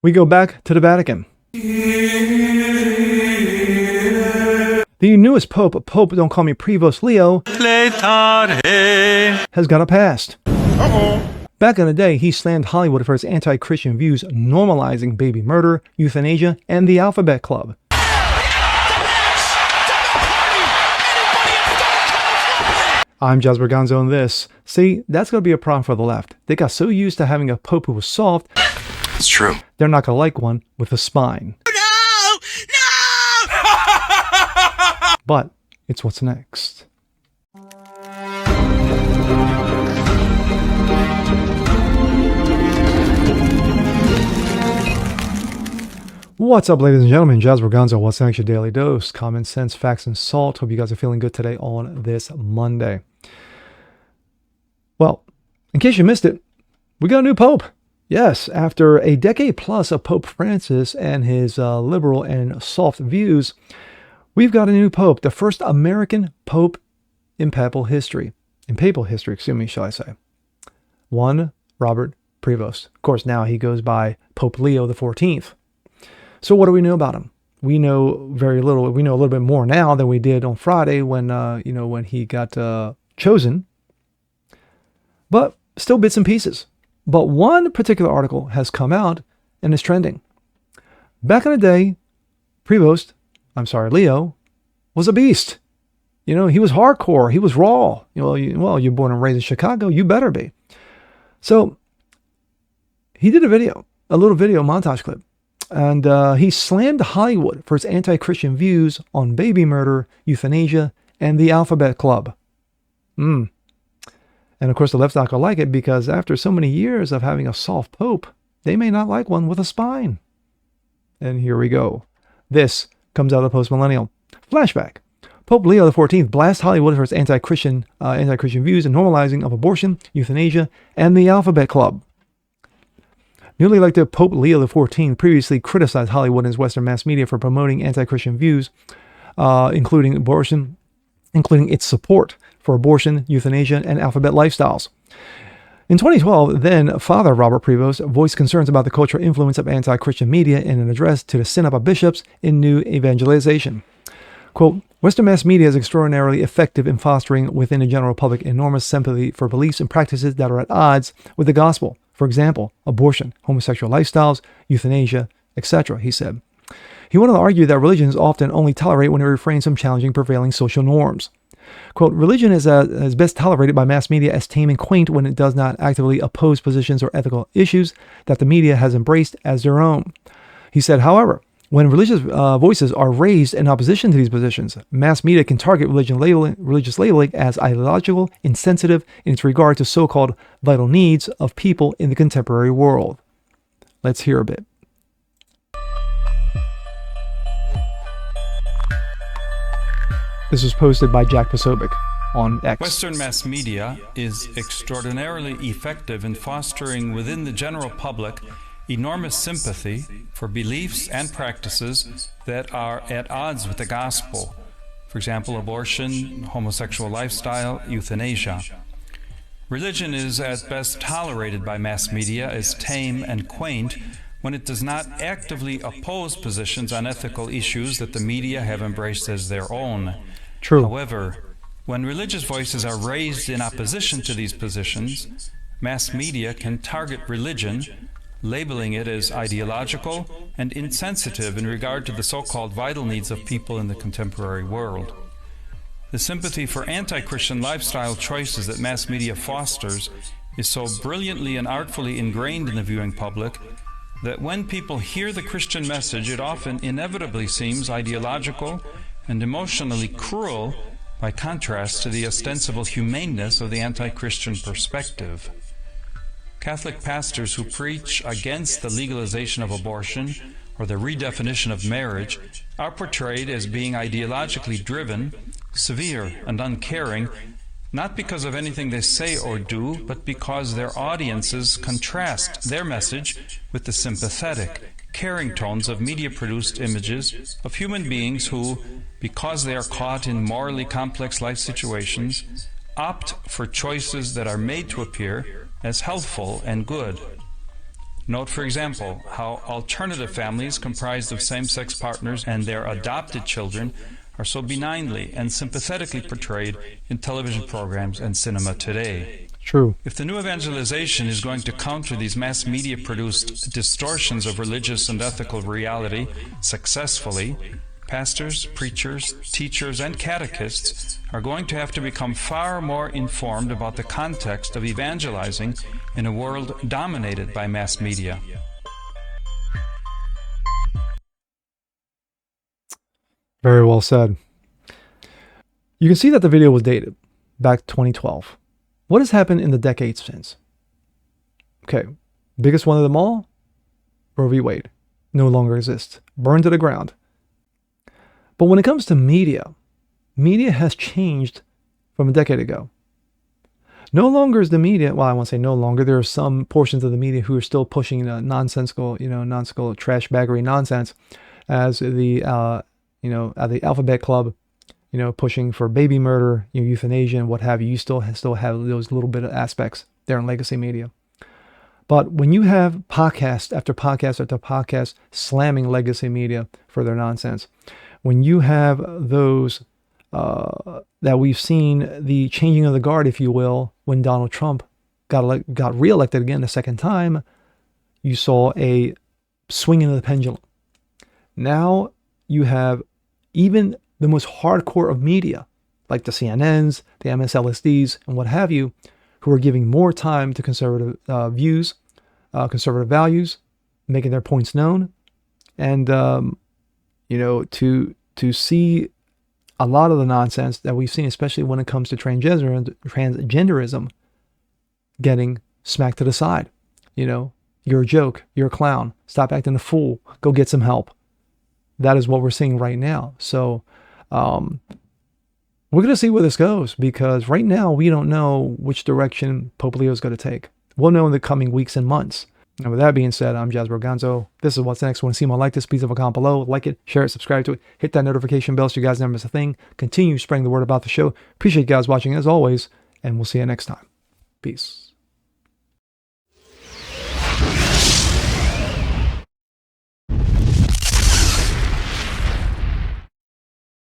We go back to the Vatican. The newest Pope, Don't Call Me Prevost Leo, has got a past. Back in the day, he slammed Hollywood for its anti-Christian views, normalizing baby murder, euthanasia, and the Alphabet Club. I'm Jasper Gonzo, and this. See, that's going to be a problem for the left. They got so used to having a pope who was soft. It's true. They're not going to like one with a spine. No! But it's what's next. What's up, ladies and gentlemen? Jasper Gonzo, What's Next, your daily dose. Common sense, facts, and salt. Hope you guys are feeling good today on this Monday. Well, in case you missed it, we got a new pope. Yes, after a decade plus of Pope Francis and his liberal and soft views, we've got a new pope, the first American pope in papal history. Shall I say. One, Robert Prevost. Of course, now he goes by Pope Leo the 14th. So what do we know about him? We know very little. We know a little bit more now than we did on Friday when he got chosen. But still bits and pieces. But one particular article has come out and is trending. Back in the day, Leo, was a beast. He was hardcore. He was raw. You're born and raised in Chicago. You better be. So he did a little video montage clip. And he slammed Hollywood for its anti-Christian views on baby murder, euthanasia, and the Alphabet Club. And of course, the left's not going to like it because after so many years of having a soft pope, they may not like one with a spine. And here we go. This comes out of the post-millennial. Flashback. Pope Leo XIV blasts Hollywood for its anti-Christian views and normalizing of abortion, euthanasia, and the Alphabet Club. Newly elected Pope Leo XIV previously criticized Hollywood and its Western mass media for promoting anti-Christian views, including its support for abortion, euthanasia, and alphabet lifestyles. In 2012, then Father Robert Prevost voiced concerns about the cultural influence of anti-Christian media in an address to the Synod of Bishops in New Evangelization. Quote, Western mass media is extraordinarily effective in fostering within the general public enormous sympathy for beliefs and practices that are at odds with the gospel. For example, abortion, homosexual lifestyles, euthanasia, etc., he said. He went on to argue that religions often only tolerate when it refrains from challenging prevailing social norms. Quote, religion is best tolerated by mass media as tame and quaint when it does not actively oppose positions or ethical issues that the media has embraced as their own. He said, however, when religious voices are raised in opposition to these positions, mass media can target religious labeling as ideological, insensitive in its regard to so-called vital needs of people in the contemporary world. Let's hear a bit. This was posted by Jack Posobiec on X. Western mass media is extraordinarily effective in fostering within the general public enormous sympathy for beliefs and practices that are at odds with the gospel. For example, abortion, homosexual lifestyle, euthanasia. Religion is at best tolerated by mass media as tame and quaint when it does not actively oppose positions on ethical issues that the media have embraced as their own. True. However, when religious voices are raised in opposition to these positions, mass media can target religion, labeling it as ideological and insensitive in regard to the so-called vital needs of people in the contemporary world. The sympathy for anti-Christian lifestyle choices that mass media fosters is so brilliantly and artfully ingrained in the viewing public that when people hear the Christian message, it often inevitably seems ideological and emotionally cruel by contrast to the ostensible humaneness of the anti-Christian perspective. Catholic pastors who preach against the legalization of abortion or the redefinition of marriage are portrayed as being ideologically driven, severe, and uncaring, not because of anything they say or do, but because their audiences contrast their message with the sympathetic, caring tones of media-produced images of human beings who, because they are caught in morally complex life situations, opt for choices that are made to appear as healthful and good. Note, for example, how alternative families comprised of same-sex partners and their adopted children are so benignly and sympathetically portrayed in television programs and cinema today. True. If the new evangelization is going to counter these mass media-produced distortions of religious and ethical reality successfully, pastors, preachers, teachers, and catechists are going to have to become far more informed about the context of evangelizing in a world dominated by mass media. Very well said. You can see that the video was dated back 2012. What has happened in the decades since? Okay, biggest one of them all, Roe v. Wade, no longer exists, burned to the ground. But when it comes to media, media has changed from a decade ago. No longer is the media, well, I won't say no longer, there are some portions of the media who are still pushing nonsensical trash baggery nonsense as the, at the Alphabet Club, pushing for baby murder, euthanasia, and what have you. You still have those little bit of aspects there in legacy media. But when you have podcast after podcast after podcast slamming legacy media for their nonsense, when you have those that we've seen the changing of the guard, if you will, when Donald Trump got reelected again the second time, you saw a swinging of the pendulum. Now you have even the most hardcore of media, like the CNNs, the MSLSDs, and what have you, who are giving more time to conservative views, conservative values, making their points known, and to see a lot of the nonsense that we've seen, especially when it comes to transgenderism, getting smacked to the side. You're a joke, you're a clown, stop acting a fool, go get some help. That is what we're seeing right now. So we're going to see where this goes, because right now we don't know which direction Pope Leo is going to take. We'll know in the coming weeks and months. And with that being said, I'm Jasper Gonzo. This is What's Next. Want to see more like this? Please leave a comment below. Like it, share it, subscribe to it. Hit that notification bell so you guys never miss a thing. Continue spreading the word about the show. Appreciate you guys watching as always, and we'll see you next time. Peace.